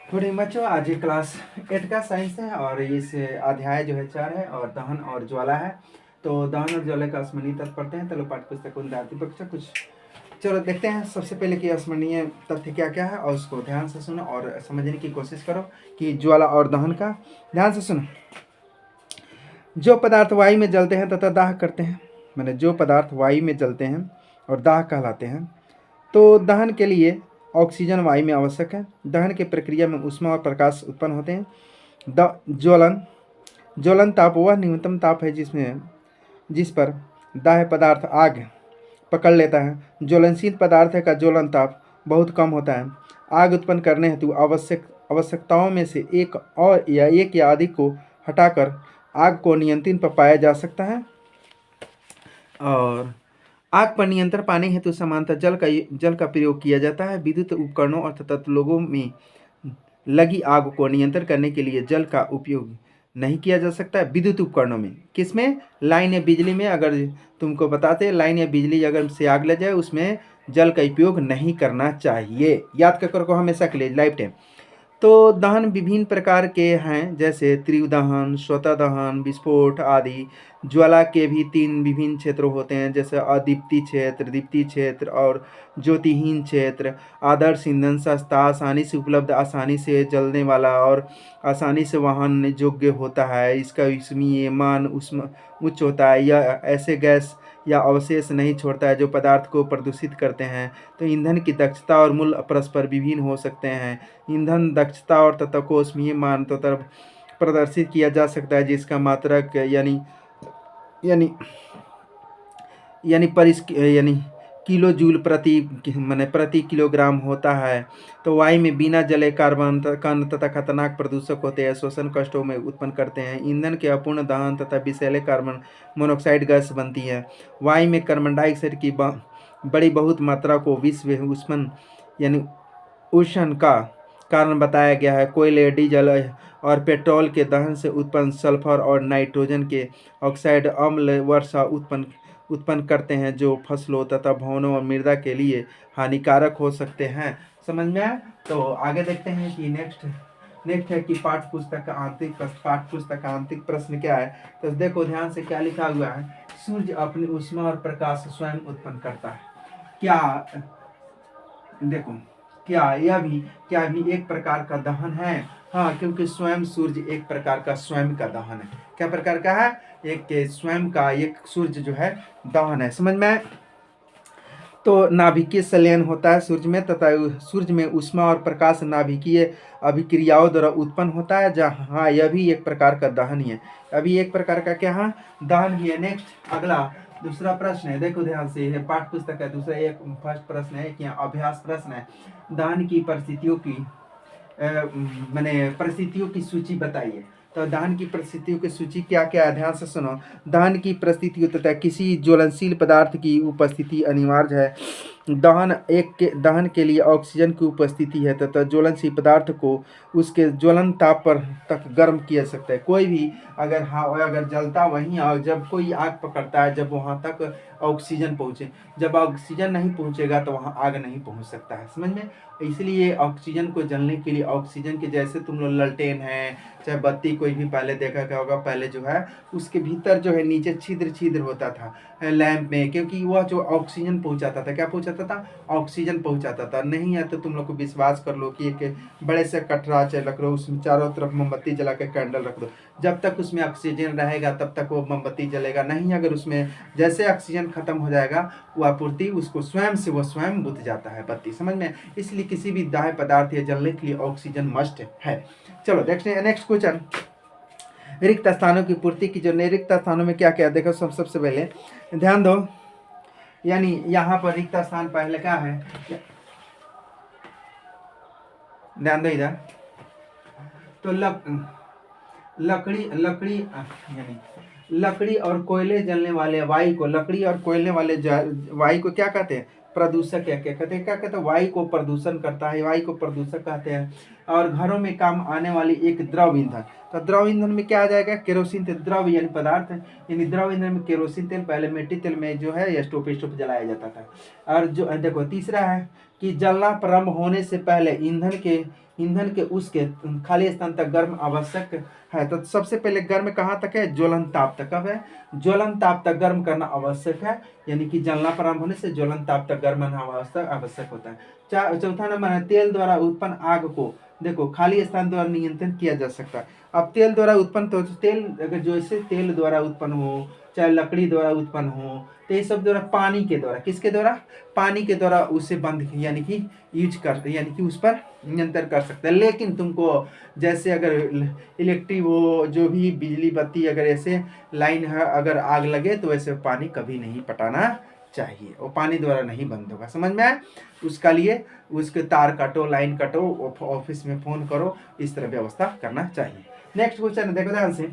Good evening बच्चों। आज ये क्लास 8 का साइंस है और इस अध्याय जो है 4 है और दहन और ज्वाला है। तो दहन और ज्वाला का स्मरणीय तथ्य पढ़ते हैं। चलो पाठ्य पुस्तक विद्यार्थी पक्ष कुछ चलो देखते हैं। सबसे पहले कि स्मरणीय तथ्य क्या क्या है और उसको ध्यान से सुनो और समझने की कोशिश करो कि ज्वाला और दहन का। ध्यान से सुनो। जो पदार्थ वायु में जलते हैं तथा दाह करते हैं, मैंने जो पदार्थ वायु में जलते हैं और दाह कहलाते हैं, तो दहन के लिए ऑक्सीजन वायु में आवश्यक है। दहन की प्रक्रिया में ऊष्मा और प्रकाश उत्पन्न होते हैं। ज्वलन ताप वह न्यूनतम ताप है जिस पर दाह्य पदार्थ आग पकड़ लेता है। ज्वलनशील पदार्थ का ज्वलन ताप बहुत कम होता है। आग उत्पन्न करने हेतु आवश्यकताओं में से एक या अधिक को हटाकर आग को नियंत्रण पर पाया जा सकता है। और आग पर नियंत्रण पाने हेतु समांतर जल का प्रयोग किया जाता है। विद्युत उपकरणों और तथा लोगों में लगी आग को नियंत्रण करने के लिए जल का उपयोग नहीं किया जा सकता है। विद्युत उपकरणों में, किसमें? लाइन या बिजली में। अगर तुमको बताते लाइन या बिजली अगर से आग लग जाए उसमें जल का उपयोग नहीं करना चाहिए। याद कर को हमेशा के लिए लाइफ टाइम। तो दहन विभिन्न प्रकार के हैं, जैसे तीव्र दहन, स्वतः दहन, विस्फोट आदि। ज्वाला के भी 3 विभिन्न क्षेत्र होते हैं, जैसे अदीप्ति क्षेत्र, दीप्ति क्षेत्र और ज्योतिहीन क्षेत्र। आदर्श ईंधन सस्ता, आसानी से उपलब्ध, आसानी से जलने वाला और आसानी से वहन योग्य होता है। इसका ऊष्मीय मान उच्च होता है। यह ऐसे गैस या अवशेष नहीं छोड़ता है जो पदार्थ को प्रदूषित करते हैं। तो ईंधन की दक्षता और मूल्य परस्पर विभिन्न हो सकते हैं। ईंधन दक्षता और तथा को ऊष्मीय मान तो तरफ प्रदर्शित किया जा सकता है, जिसका मात्रक यानी किलो जूल प्रति किलोग्राम होता है। तो वायु में बिना जले कार्बन कण तथा खतरनाक प्रदूषक होते हैं, श्वसन कष्टों में उत्पन्न करते हैं। ईंधन के अपूर्ण दहन तथा विषैले कार्बन मोनोऑक्साइड गैस बनती है। वायु में कार्बन डाइऑक्साइड की बड़ी बहुत मात्रा को विश्व उष्ण का कारण बताया गया है। कोयले, डीजल और पेट्रोल के दहन से उत्पन्न सल्फर और नाइट्रोजन के ऑक्साइड अम्ल वर्षा उत्पन्न करते हैं, जो फसलों तथा भवनों और मृदा के लिए हानिकारक हो सकते हैं। समझ में आया? तो आगे देखते हैं कि नेक्स्ट है कि पाठ्य पुस्तक का आंतरिक प्रश्न क्या है। तो देखो ध्यान से क्या लिखा हुआ है। सूर्य अपनी ऊष्मा और प्रकाश स्वयं उत्पन्न करता है। क्या देखो क्या भी एक प्रकार का दहन है? हाँ, क्योंकि स्वयं सूर्य एक प्रकार का स्वयं का दहन है। क्या प्रकार का है? एक स्वयं का एक सूर्य जो है दहन है। समझ में? तो नाभिकीय संलयन होता है सूर्य में, तथा सूर्य में ऊष्मा और प्रकाश नाभिकीय अभिक्रियाओं द्वारा उत्पन्न होता है। जहाँ हाँ, यह भी एक प्रकार का दहन ही है। अभी एक प्रकार का क्या है? दहन ही है। नेक्स्ट अगला दूसरा प्रश्न है, देखो ध्यान से। यह पाठ्य पुस्तक का दूसरा एक फर्स्ट प्रश्न है कि अभ्यास प्रश्न है। दहन की परिस्थितियों की सूची बताइए। तो दहन की परिस्थितियों की सूची क्या क्या है? ध्यान से सुनो। दहन की परिस्थितियों तथा किसी ज्वलनशील पदार्थ की उपस्थिति अनिवार्य है। दहन के लिए ऑक्सीजन की उपस्थिति है तथा ज्वलनशील पदार्थ को उसके ज्वलन ताप पर तक गर्म किया सकता है। कोई भी अगर जलता वहीं, और जब कोई आग पकड़ता है जब वहां तक ऑक्सीजन पहुंचे। जब ऑक्सीजन नहीं पहुंचेगा तो वहां आग नहीं पहुंच सकता है। समझ में? इसलिए ऑक्सीजन को जलने के लिए ऑक्सीजन के, जैसे तुम लोग ललटेन है चाहे बत्ती कोई भी पहले देखा क्या होगा, पहले जो है उसके भीतर जो है नीचे छिद्र होता था लैंप में, क्योंकि वह जो ऑक्सीजन पहुंचाता था। क्या पहुंचाता था? ऑक्सीजन पहुंचाता था। नहीं है तो तुम लोग को विश्वास कर लो कि एक बड़े से कटरा चाहे रख लो, उसमें चारों तरफ मोमबत्ती जला के कैंडल रख दो। जब तक उसमें ऑक्सीजन रहेगा तब तक वो मोमबत्ती जलेगा नहीं। अगर उसमें जैसे ऑक्सीजन खत्म हो जाएगा वो आपूर्ति उसको स्वयं बुझ जाता है बत्ती। समझ में? इसलिए किसी भी दाह्य पदार्थ या जलने के लिए ऑक्सीजन मस्ट है। चलो नेक्स्ट क्वेश्चन। रिक्त स्थानों की पूर्ति की जो रिक्त स्थानों में क्या क्या? देखो सबसे पहले ध्यान दो, यानी यहाँ पर रिक्त स्थान पहले क्या है? ध्यान दो इधर। तो लकड़ी और कोयले जलने वाले वायु को, लकड़ी और कोयले वाले वायु को क्या कहते हैं? प्रदूषक। क्या कहते हैं? वायु को प्रदूषण करता है, वायु को प्रदूषक कहते हैं। और घरों में काम आने वाली एक द्रव ईंधन। तो द्रव ईंधन में क्या आ जाएगा? केरोसिन तेल। द्रव यानी पदार्थ, यानी द्रव ईंधन में केरोसिन तेल, पहले मिट्टी तेल में जो है स्टोव जलाया जाता था। और जो देखो तीसरा है कि जलना प्रारंभ होने से पहले ईंधन के उसके खाली स्थान तक गर्म आवश्यक है। तो सबसे पहले गर्म कहाँ तक है? ज्वलन ताप तक। कब है? ज्वलन ताप तक गर्म करना आवश्यक है, यानी कि जलना प्रारंभ होने से ज्वलन ताप तक गर्म होना आवश्यक होता है। चौथा नंबर है तेल द्वारा उत्पन्न आग को देखो खाली स्थान द्वारा नियंत्रण किया जा सकता है। अब तेल द्वारा उत्पन्न, तो तेल अगर जैसे तेल द्वारा उत्पन्न हो, चाहे लकड़ी द्वारा उत्पन्न हो, तो ये सब द्वारा पानी के द्वारा, किसके द्वारा? पानी के द्वारा उसे बंद यानी कि यूज कर यानी कि उस पर नियंत्रण कर सकते हैं। लेकिन तुमको जैसे अगर इलेक्ट्रिक वो जो भी बिजली बत्ती अगर ऐसे लाइन है अगर आग लगे तो वैसे पानी कभी नहीं पटाना चाहिए, वो पानी द्वारा नहीं बंद होगा। समझ में आया? उसका लिए उसके तार काटो, लाइन काटो, ऑफिस में फोन करो, इस तरह व्यवस्था करना चाहिए। नेक्स्ट क्वेश्चन देखो ध्यान से।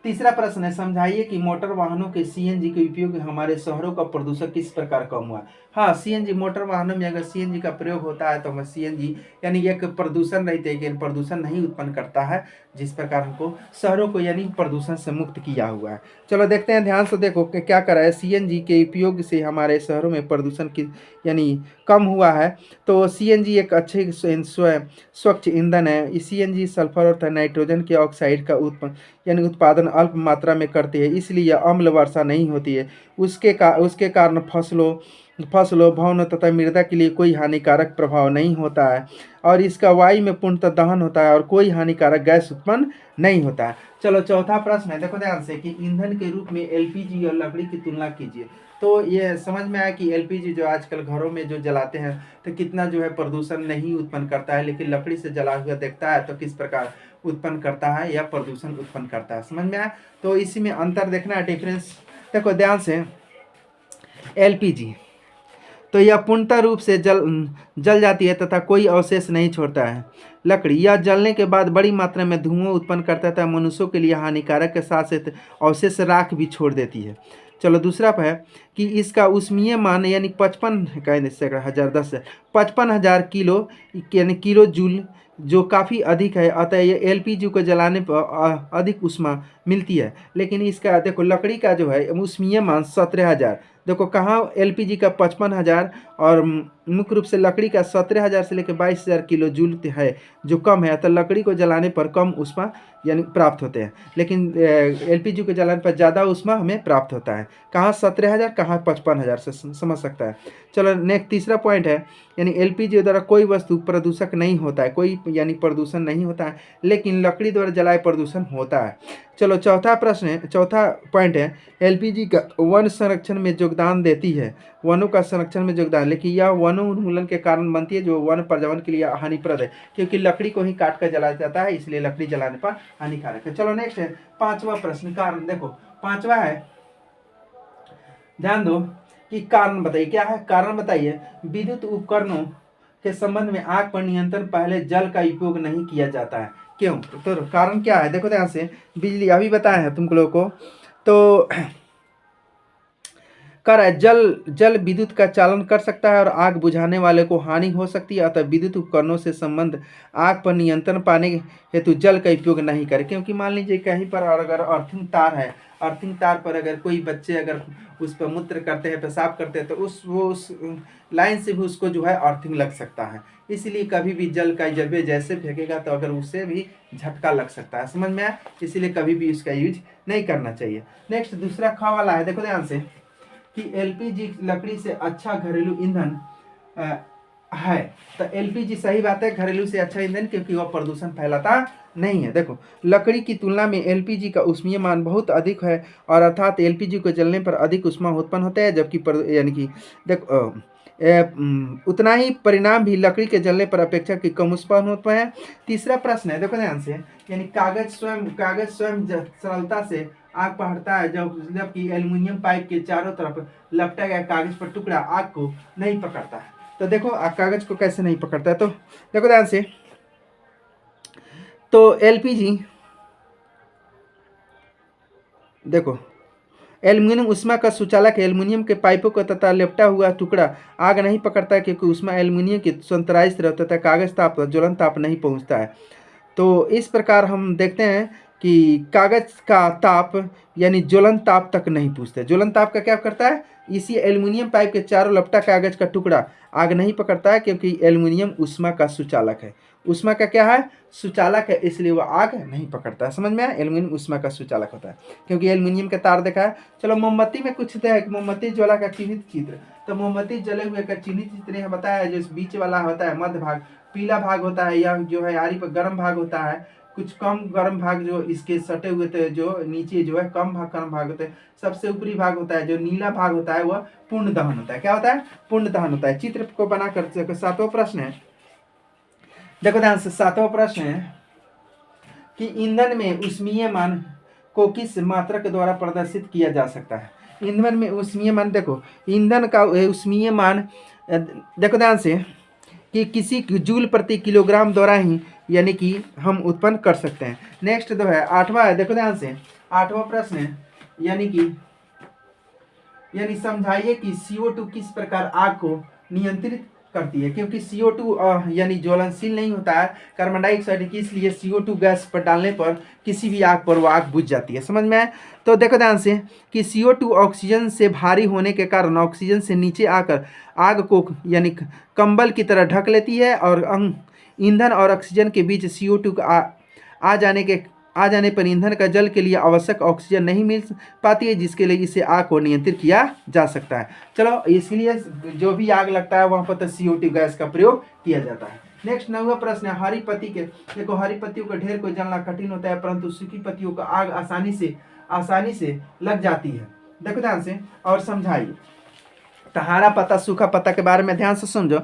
तीसरा प्रश्न है, समझाइए कि मोटर वाहनों के सीएनजी के उपयोग हमारे शहरों का प्रदूषण किस प्रकार कम हुआ। हाँ, सीएनजी मोटर वाहनों में अगर सीएनजी का प्रयोग होता है तो हमें सीएनजी यानी एक प्रदूषण रहित है, प्रदूषण नहीं उत्पन्न करता है, जिस प्रकार हमको शहरों को यानी प्रदूषण से मुक्त किया हुआ है। चलो देखते हैं, ध्यान से देखो कि क्या करा है। सीएनजी के उपयोग से हमारे शहरों में प्रदूषण की यानी कम हुआ है। तो सीएनजी एक अच्छे स्वच्छ ईंधन है। सीएनजी सल्फर और नाइट्रोजन के ऑक्साइड का उत्पादन अल्प मात्रा में करती है, इसलिए यह अम्ल वर्षा नहीं होती है। उसके कारण फसलों भवन तथा मृदा के लिए कोई हानिकारक प्रभाव नहीं होता है, और इसका वायु में पूर्णतः दहन होता है और कोई हानिकारक गैस उत्पन्न नहीं होता है। चलो चौथा प्रश्न है, देखो ध्यान से कि ईंधन के रूप में एलपीजी और लकड़ी की तुलना कीजिए। तो ये समझ में आया कि एलपीजी जो आजकल घरों में जो जलाते हैं तो कितना जो है प्रदूषण नहीं उत्पन्न करता है, लेकिन लकड़ी से जला हुआ देखता है तो किस प्रकार उत्पन्न करता है या प्रदूषण उत्पन्न करता है। समझ में आया? तो इसी में अंतर देखना है, डिफरेंस देखो ध्यान से। एलपीजी तो यह पूर्णतः रूप से जल जाती है तथा कोई अवशेष नहीं छोड़ता है। लकड़ी यह जलने के बाद बड़ी मात्रा में धुआं उत्पन्न करता है, मनुष्यों के लिए हानिकारक के साथ साथ अवशेष राख भी छोड़ देती है। चलो दूसरा पर है कि इसका ऊष्मीय मान यानी 55,000 किलो यानी किलो जूल जो काफ़ी अधिक है, अतः ये एलपीजी को जलाने पर अधिक ऊष्मा मिलती है। लेकिन इसका देखो लकड़ी का जो है ऊष्मीय मान 17,000, देखो कहाँ एलपीजी का 55,000 और मुख्य रूप से लकड़ी का 17,000 से लेकर 22,000 किलो जूल है, जो कम है। तो लकड़ी को जलाने पर कम ऊष्मा यानी प्राप्त होते हैं, लेकिन एलपीजी को जलाने पर ज़्यादा ऊष्मा हमें प्राप्त होता है। कहाँ 17,000, कहाँ 55,000 से समझ सकता है। चलो नेक्स्ट तीसरा पॉइंट है, यानी एलपीजी द्वारा कोई वस्तु प्रदूषक नहीं होता है, कोई यानी प्रदूषण नहीं होता है, लेकिन लकड़ी द्वारा जलाए प्रदूषण होता है। चलो चौथा प्रश्न है, चौथा पॉइंट है, एलपीजी का वन संरक्षण में योगदान देती है, वनों का संरक्षण में योगदान, लेकिन यह वनों उन्मूलन के कारण बनती है जो वन पर्यावरण के लिए हानिप्रद है, क्योंकि लकड़ी को ही काट कर जलाया जाता है, इसलिए लकड़ी जलाने पर हानिकारक है। चलो नेक्स्ट है पांचवा प्रश्न, कारण। देखो पांचवा है, ध्यान दो कि कारण बताइए, क्या है कारण बताइए। विद्युत उपकरणों के संबंध में आग पर नियंत्रण पहले जल का उपयोग नहीं किया जाता है, क्यों? तो कारण क्या है, देखो ध्यान से। बिजली अभी बताया है तुम लोगों को, तो कर है जल विद्युत का चालन कर सकता है और आग बुझाने वाले को हानि हो सकती है, अतः विद्युत उपकरणों से संबंध आग पर नियंत्रण पाने हेतु जल का उपयोग नहीं करे। क्योंकि मान लीजिए कहीं पर अगर अर्थिंग तार है, अर्थिंग तार पर अगर कोई बच्चे अगर उस पर मूत्र करते हैं, पेशाब करते हैं, तो उस लाइन से भी उसको जो है अर्थिंग लग सकता है। इसलिए कभी भी जल का जब जैसे फेंकेगा तो अगर उससे भी झटका लग सकता है, समझ में आया? इसलिए कभी भी उसका यूज नहीं करना चाहिए। नेक्स्ट दूसरा खा वाला है, देखो ध्यान से कि एलपीजी लकड़ी से अच्छा घरेलू ईंधन है। तो एलपीजी सही बात है, घरेलू से अच्छा ईंधन, क्योंकि वह प्रदूषण फैलाता नहीं है। देखो लकड़ी की तुलना में एलपीजी का ऊष्मीय मान बहुत अधिक है, और अर्थात एलपीजी को जलने पर अधिक ऊष्मा उत्पन्न होता है, जबकि यानी कि देखो उतना ही परिणाम भी लकड़ी के जलने पर अपेक्षा की कम उत्पन्न होता है। तीसरा प्रश्न है, देखो ध्यान से, यानी कागज स्वयं सरलता से आग पकड़ता है, जबकि एल्युमिनियम पाइप के चारों तरफ लपटा गया कागज पर टुकड़ा आग को नहीं पकड़ता है। तो देखो कागज को कैसे नहीं पकड़ता है, तो देखो ध्यान से, तो एलपीजी देखो एल्युमिनियम ऊष्मा का सुचालक है, एल्युमिनियम के पाइपों का तथा लेपटा हुआ टुकड़ा आग नहीं पकड़ता है, क्योंकि ऊष्मा एल्युमिनियम की संतराइज रहता है, कागज ताप ज्वलन ताप नहीं पहुंचता है। तो इस प्रकार हम देखते हैं कि कागज का ताप यानी ज्वलन ताप तक नहीं पूछते। ज्वलन ताप का क्या करता है, इसी एल्युमिनियम पाइप के चारों लपटा कागज का टुकड़ा आग नहीं पकड़ता है, क्योंकि एल्युमिनियम ऊष्मा का सुचालक है। ऊष्मा का क्या है, सुचालक है, इसलिए वो आग नहीं पकड़ता है। समझ में आया, एल्युमिनियम ऊष्मा का सुचालक होता है, क्योंकि एल्युमिनियम का तार देखा है। चलो मोमबत्ती में कुछ है कि मोमबत्ती ज्वाला का चिन्हित चित्र, तो मोमबत्ती जले हुए का चिन्हित चित्र यहाँ बताया, जो बीच वाला होता है मध्य भाग पीला भाग होता है, या जो है आरी पर गर्म भाग होता है, कुछ कम गर्म भाग जो इसके सटे हुए थे, जो नीचे जो है कम भाग गर्म भाग होते हैं, सबसे ऊपरी भाग होता है जो नीला भाग होता है वह पूर्ण दहन होता है। क्या होता है, पूर्ण दहन होता है। चित्र को बना कर सातवां प्रश्न है, देखो ध्यान से, सातवां प्रश्न है कि ईंधन में ऊष्मीय मान को किस मात्रक द्वारा प्रदर्शित किया जा सकता है। ईंधन में ऊष्मीय मान, देखो ईंधन का ऊष्मीय मान देखो ध्यान से कि किसी जूल प्रति किलोग्राम द्वारा ही यानी कि हम उत्पन्न कर सकते हैं। नेक्स्ट जो है आठवां है, देखो ध्यान से, आठवां प्रश्न है यानी समझाइए कि CO2 किस प्रकार आग को नियंत्रित करती है, क्योंकि CO2 यानी ज्वलनशील नहीं होता है, कार्बन डाइऑक्साइड की, इसलिए CO2 गैस पर डालने पर किसी भी आग पर वो आग बुझ जाती है। समझ में आए, तो देखो ध्यान से कि CO2 ऑक्सीजन से भारी होने के कारण ऑक्सीजन से नीचे आकर आग को यानी कंबल की तरह ढक लेती है, और ईंधन और ऑक्सीजन के बीच CO2 का आ जाने पर ईंधन का जल के लिए आवश्यक ऑक्सीजन नहीं मिल पाती है, जिसके लिए इसे आग को नियंत्रित किया जा सकता है। चलो, इसलिए जो भी आग लगता है वहाँ पर तो CO2 गैस का प्रयोग किया जाता है। नेक्स्ट 9वां प्रश्न है, हरी पत्ती के, देखो हरी पत्तियों का ढेर को जलना कठिन होता है, परंतु सूखी पत्तियों का आग आसानी से लग जाती है। देखो ध्यान से और समझाइए। तो हरा पत्ता सूखा पत्ता के बारे में ध्यान से समझो।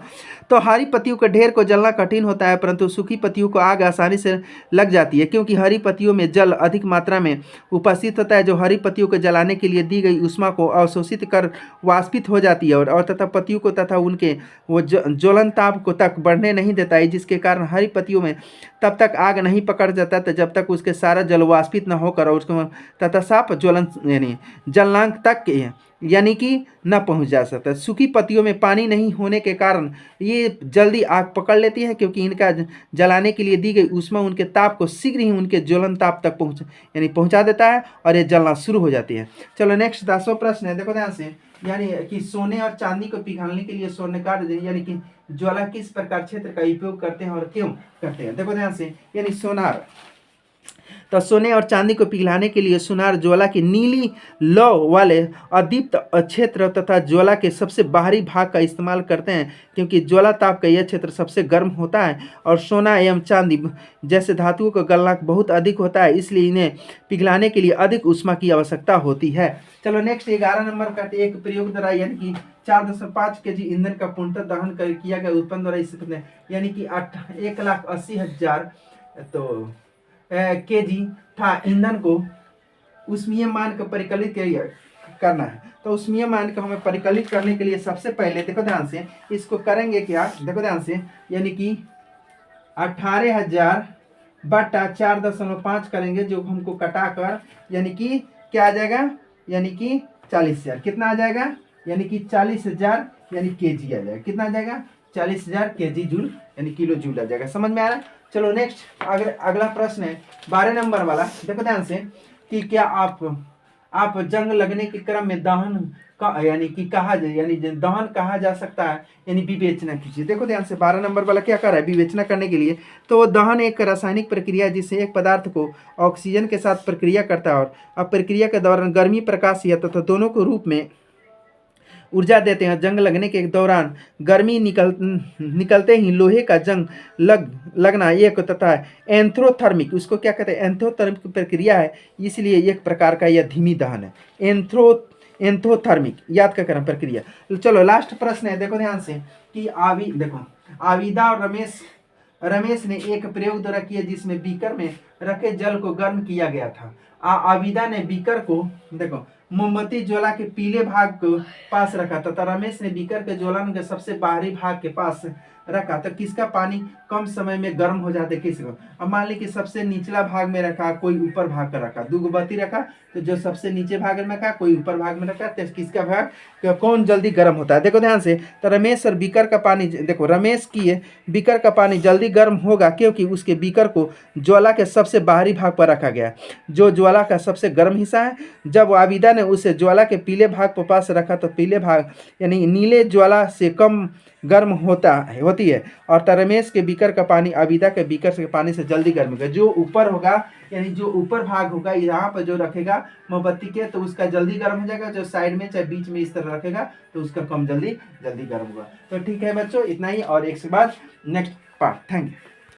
तो हरी पत्तियों के ढेर को जलना कठिन होता है, परंतु सूखी पत्तियों को आग आसानी से लग जाती है, क्योंकि हरी पत्तियों में जल अधिक मात्रा में उपस्थित होता है, जो हरी पत्तियों को जलाने के लिए दी गई ऊष्मा को अवशोषित कर वाष्पित हो जाती है, और तथा पत्तियों को तथा उनके वो ज्वलन ताप को तक बढ़ने नहीं देता है, जिसके कारण हरी पत्तियों में तब तक आग नहीं पकड़ जाता था जब तक उसके सारा जल वाष्पित न होकर और उसको तथा साफ ज्वलन यानी जलनांक तक यानी कि न पहुंच जा सकता। सूखी पत्तियों में पानी नहीं होने के कारण ये जल्दी आग पकड़ लेती है, क्योंकि इनका जलाने के लिए दी गई ऊष्मा उनके ताप को शीघ्र ही उनके ज्वलन ताप तक पहुंचा देता है, और ये जलना शुरू हो जाती है। चलो नेक्स्ट 10वां प्रश्न है, देखो ध्यान से, यानी कि सोने और चांदी को पिघलाने के लिए स्वर्णकार यानी कि ज्वाला किस प्रकार क्षेत्र का उपयोग करते हैं और क्यों करते हैं। देखो ध्यान से, यानी सोनार, तो सोने और चांदी को पिघलाने के लिए सुनार ज्वाला की नीली लौ वाले अदीप्त क्षेत्र तथा ज्वाला के सबसे बाहरी भाग का इस्तेमाल करते हैं, क्योंकि ज्वाला ताप का यह क्षेत्र सबसे गर्म होता है, और सोना एवं चांदी जैसे धातुओं का गलनांक बहुत अधिक होता है, इसलिए इन्हें पिघलाने के लिए अधिक ऊष्मा की आवश्यकता होती है। चलो नेक्स्ट 11 नंबर का, एक प्रयोग द्वारा यानी कि 4.5 kg ईंधन का पूर्णतः दहन किया गया उत्पन्न द्वारा इसे यानी कि 1,80,000 तो केजी था ईंधन को ऊष्मीय मान को परिकलित करना है। तो ऊष्मीय मान को हमें परिकलित करने के लिए सबसे पहले देखो ध्यान से इसको करेंगे क्या, देखो ध्यान से, यानी कि 18,000 बटा 4.5 करेंगे, जो हमको कटा कर यानी कि क्या आ जाएगा, यानी कि 40,000 कितना आ जाएगा, यानी कि 40,000 यानी केजी आ जाएगा। कितना आ जाएगा, 40,000 केजी जूल यानी किलो जूल आ जाएगा। समझ में आ रहा है। चलो नेक्स्ट अगला प्रश्न है 12 नंबर वाला, देखो ध्यान से कि क्या आप जंग लगने के क्रम में दहन का यानी कि दहन कहा जा सकता है, यानी विवेचना कीजिए। देखो ध्यान से 12 नंबर वाला क्या कर रहा है, विवेचना करने के लिए। तो दहन एक रासायनिक प्रक्रिया है जिससे एक पदार्थ को ऑक्सीजन के साथ प्रक्रिया करता है, और अब प्रक्रिया के दौरान गर्मी, प्रकाश या तथा दोनों को रूप में ऊर्जा देते हैं। जंग लगने के दौरान गर्मी निकलते ही लोहे का जंग लगना एक तथा एंथ्रोथर्मिक, उसको क्या कहते हैं, एंथ्रोथर्मिक प्रक्रिया है, इसलिए एक प्रकार का यह धीमी दहन है, एंथ्रोथर्मिक याद का क्रम प्रक्रिया। चलो लास्ट प्रश्न है, देखो ध्यान से कि आविदा और रमेश ने एक प्रयोग द्वारा किया जिसमें बीकर में रखे जल को गर्म किया गया था। आविदा ने बीकर को देखो मोमबत्ती ज्वाला के पीले भाग को पास रखा तथा रमेश ने बीकर के ज्वलन के सबसे बाहरी भाग के पास रखा, तो किसका पानी कम समय में गर्म हो जाते किसको। अब मान ली कि सबसे निचला भाग में रखा, कोई ऊपर भाग का रखा, दो बत्ती रखा, तो जो सबसे नीचे भाग में रखा कोई ऊपर भाग में रखा, तो किसका भाग कौन जल्दी गर्म होता है। देखो ध्यान से, तो रमेश और बीकर का पानी, देखो रमेश की बीकर का पानी जल्दी गर्म होगा क्योंकि उसके बीकर को ज्वाला के सबसे सबसे बाहरी भाग पर रखा गया, जो ज्वाला का सबसे गर्म हिस्सा है। जब आबिदा ने उसे ज्वाला के पीले भाग पर पास रखा तो पीले भाग यानी नीले ज्वाला से कम गर्म होती है, और तरमेश के बीकर का पानी आबिदा के बीकर के पानी से जल्दी गर्म होगा। जो ऊपर होगा यानी जो ऊपर भाग होगा यहाँ पर जो रखेगा मोमबत्ती के, तो उसका जल्दी गर्म हो जाएगा। जो साइड में चाहे बीच में इस तरह रखेगा तो उसका कम जल्दी गर्म होगा। तो ठीक है बच्चों, इतना ही, और एक से बाद नेक्स्ट पार्ट। Thank you.